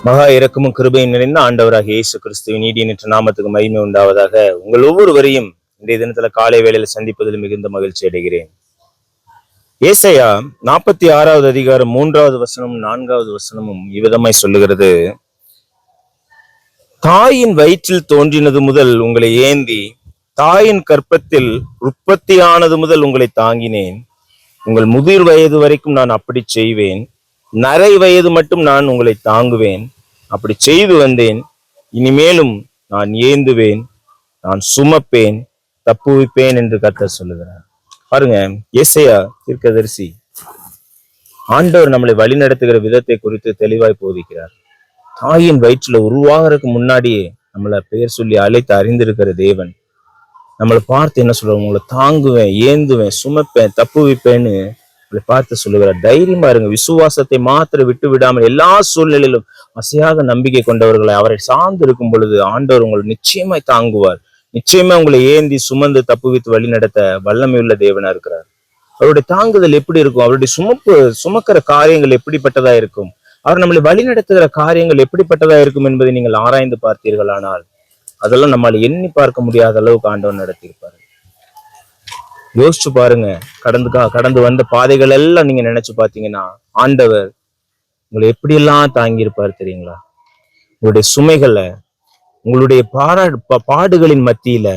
மகா இரக்கமும் கிருபையும் நிறைந்த ஆண்டவராக இயேசு கிறிஸ்துவின் நீடியற்ற நாமத்துக்கு மகிமை உண்டாவதாக. உங்கள் ஒவ்வொருவரையும் இன்றைய தினத்துல காலை வேளையில சந்திப்பதில் மிகுந்த மகிழ்ச்சி அடைகிறேன். ஏசாயா 46வது அதிகாரம் 3வது வசனமும் 4வது வசனமும் இவ்விதமாய் சொல்லுகிறது. தாயின் வயிற்றில் தோன்றினது முதல் உங்களை ஏந்தி, தாயின் கற்பத்தில் உற்பத்தியானது முதல் உங்களை தாங்கினேன். உங்கள் முதிர் வயது வரைக்கும் நான் அப்படி செய்வேன். நரை வயது மட்டும் நான் உங்களை தாங்குவேன். அப்படி செய்து வந்தேன். இனிமேலும் நான் ஏந்துவேன், நான் சுமப்பேன், தப்புவிப்பேன் என்று கர்த்தர் சொல்லுகிறார். பாருங்க, ஏசாயா தீர்க்கதரிசி ஆண்டவர் நம்மளை வழி நடத்துகிற விதத்தை குறித்து தெளிவாய் போதிக்கிறார். தாயின் வயிற்றுல உருவாகிறதுக்கு முன்னாடியே நம்மளை பெயர் சொல்லி அழைத்து அறிந்திருக்கிற தேவன் நம்மளை பார்த்து என்ன சொல்ற, உங்களை தாங்குவேன், ஏந்துவேன், சுமப்பேன், தப்புவிப்பேன்னு பார்த்து சொல்லுகிறார். தைரியமா இருங்க. விசுவாசத்தை மாத்திர விட்டு விடாமல் எல்லா சூழ்நிலையிலும் அசையாக நம்பிக்கை கொண்டவர்களை அவரை சார்ந்து இருக்கும் பொழுது ஆண்டவர் உங்களை நிச்சயமாய் தாங்குவார். நிச்சயமா உங்களை ஏந்தி சுமந்து தப்புவித்து வழி நடத்த வல்லமை உள்ள தேவனா இருக்கிறார். அவருடைய தாங்குதல் எப்படி இருக்கும்? அவருடைய சுமக்கிற காரியங்கள் எப்படிப்பட்டதா இருக்கும்? அவர் நம்மளை வழி நடத்துகிற காரியங்கள் எப்படிப்பட்டதா இருக்கும் என்பதை நீங்கள் ஆராய்ந்து பார்த்தீர்களானால் அதெல்லாம் நம்மால் எண்ணி பார்க்க முடியாத அளவுக்கு ஆண்டவர் நடத்தியிருப்பாரு. யோசிச்சு பாருங்க. கடந்து வந்த பாதைகள் எல்லாம் நீங்க நினைச்சு பாத்தீங்கன்னா ஆண்டவர் உங்களை எப்படியெல்லாம் தாங்கி இருப்பார் தெரியுங்களா? உங்களுடைய சுமைகளை, உங்களுடைய பாடுகளின் மத்தியில,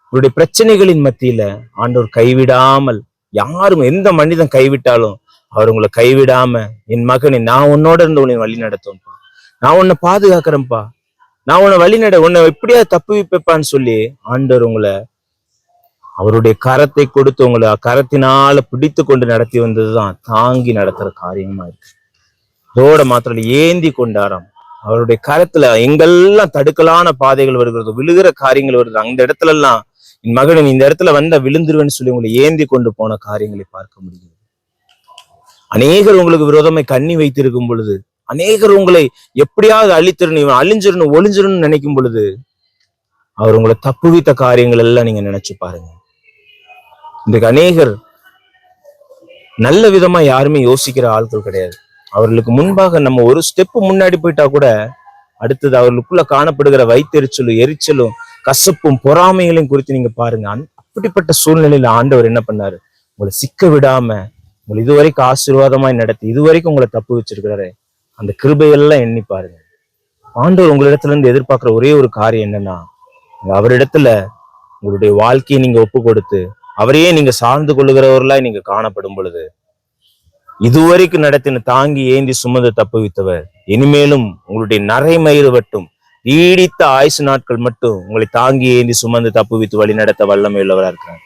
உங்களுடைய பிரச்சனைகளின் மத்தியில ஆண்டவர் கைவிடாமல், யாரும் எந்த மனிதன் கைவிட்டாலும் அவர் உங்களை கைவிடாம, என் மகனை நான் உன்னோட இருந்து உன்னை வழி நடத்துவேன்ப்பா, நான் உன்னை பாதுகாக்கிறேன்ப்பா, நான் உன்னை எப்படியா தப்பு வைப்பான்னு சொல்லி ஆண்டவர் உங்களை அவருடைய கரத்தை கொடுத்து உங்களை கரத்தினால பிடித்து கொண்டு நடத்தி வந்ததுதான் தாங்கி நடத்துற காரியமா இருக்கு. இதோட மாத்திரம் ஏந்தி கொண்டாராம். அவருடைய கரத்துல எங்கெல்லாம் தடுக்கலான பாதைகள் வருகிறதோ, விழுகிற காரியங்கள் வருது, அந்த இடத்துல எல்லாம் என் மகன் இந்த இடத்துல வந்த விழுந்துருவேன்னு சொல்லி உங்களை ஏந்தி கொண்டு போன காரியங்களை பார்க்க முடியும். அநேகர் உங்களுக்கு விரோதமை கண்ணி வைத்திருக்கும் பொழுது, அநேகர் உங்களை எப்படியாவது அழித்திரணும், அழிஞ்சிடணும், ஒளிஞ்சிடணும்னு நினைக்கும் பொழுது அவர் உங்களை தப்புவித்த காரியங்கள் எல்லாம் நீங்க நினைச்சு பாருங்க. இன்றைக்கு அநேகர் நல்ல விதமா யாருமே யோசிக்கிற ஆட்கள் கிடையாது. அவர்களுக்கு முன்பாக நம்ம ஒரு ஸ்டெப் முன்னாடி போயிட்டா கூட அடுத்தது அவர்களுக்குள்ள காணப்படுகிற வயிற்றெரிச்சலும், எரிச்சலும், கசப்பும், பொறாமைகளையும் குறித்து நீங்க பாருங்க. அப்படிப்பட்ட சூழ்நிலையில ஆண்டவர் என்ன பண்ணாரு? உங்களை சிக்க விடாம உங்களை இதுவரைக்கும் ஆசீர்வாதமாய் நடத்தி இதுவரைக்கும் உங்களை தப்பு வச்சிருக்கிறாரு. அந்த கிருபையெல்லாம் எண்ணி பாருங்க. ஆண்டவர் உங்களிடத்துல இருந்து எதிர்பார்க்கிற ஒரே ஒரு காரியம் என்னன்னா, அவரிடத்துல உங்களுடைய வாழ்க்கையை நீங்க ஒப்பு கொடுத்து அவரையே நீங்க சார்ந்து கொள்ளுகிறவர்களாய் நீங்க காணப்படும் பொழுது, இதுவரைக்கும் நடத்தின தாங்கி ஏந்தி சுமந்து தப்புவித்தவர் இனிமேலும் உங்களுடைய நரைமயிறு மட்டும், நீடித்த ஆயுசு நாட்கள் மட்டும் உங்களை தாங்கி ஏந்தி சுமந்து தப்புவித்து வழி நடத்த வல்லமை உள்ளவரா இருக்கிறார்.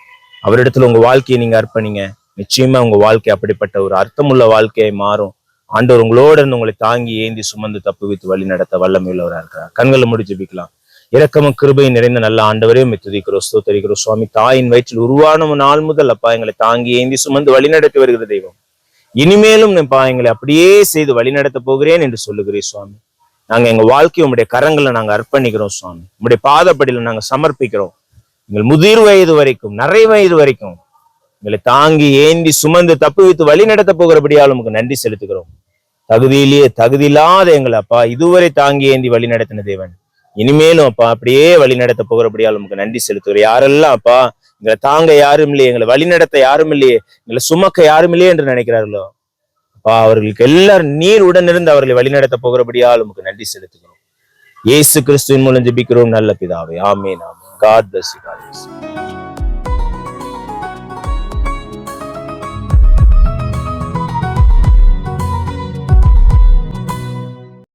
அவரிடத்துல உங்க வாழ்க்கையை நீங்க அர்ப்பணிங்க. நிச்சயமா உங்க வாழ்க்கை அப்படிப்பட்ட ஒரு அர்த்தமுள்ள வாழ்க்கையை மாறும். ஆண்டவர் உங்களோட இருந்து உங்களை தாங்கி ஏந்தி சுமந்து தப்புவித்து வழி நடத்த வல்லமை உள்ளவரா இருக்கிறார். கண்களை மூடி ஜெபிக்கலாம். இரக்கமும் கிருபையும் நிறைந்த நல்ல ஆண்டவரே, துதிக்கிறோம், ஸ்தோத்திரிக்கிறோம் சுவாமி. தாயின் வயிற்றில் உருவான நாள் முதல் அப்பா எங்களை தாங்கி ஏந்தி சுமந்து வழி நடத்தி வருகிற தெய்வம், இனிமேலும் எங்களை அப்படியே செய்து வழி நடத்த போகிறேன் என்று சொல்லுகிறேன் சுவாமி. நாங்க எங்க வாழ்க்கையை உங்களுடைய கரங்களை நாங்க அர்ப்பணிக்கிறோம் சுவாமி. உங்களுடைய பாதப்படியில நாங்க சமர்ப்பிக்கிறோம். எங்கள் முதிர் வயது வரைக்கும், நரை வயது வரைக்கும் எங்களை தாங்கி ஏந்தி சுமந்து தப்புவித்து வழி நடத்த போகிறபடியால் உமக்கு நன்றி செலுத்துகிறோம். தகுதியில்லாத எங்களை அப்பா இதுவரை தாங்கி ஏந்தி வழி நடத்தின தேவன், இனிமேலும் அப்பா அப்படியே வழி நடத்த போகிறபடியால் நமக்கு நன்றி செலுத்துகிறோம். யாரெல்லாம் அப்பா எங்களை தாங்க யாரும் இல்லையே, எங்களை வழி நடத்த யாரும் இல்லையே, எங்களை சுமக்க யாரும் இல்லையே என்று நினைக்கிறார்களோ அப்பா, அவர்களுக்கு எல்லாரும் நீர் உடன் இருந்து அவர்களை வழி நடத்த போகிறபடியால் நமக்கு நன்றி செலுத்துகிறோம். இயேசு கிறிஸ்துவின் மூலம் ஜெபிக்கிறோம் நல்ல பிதாவே, ஆமென். ஆமென். God bless you guys.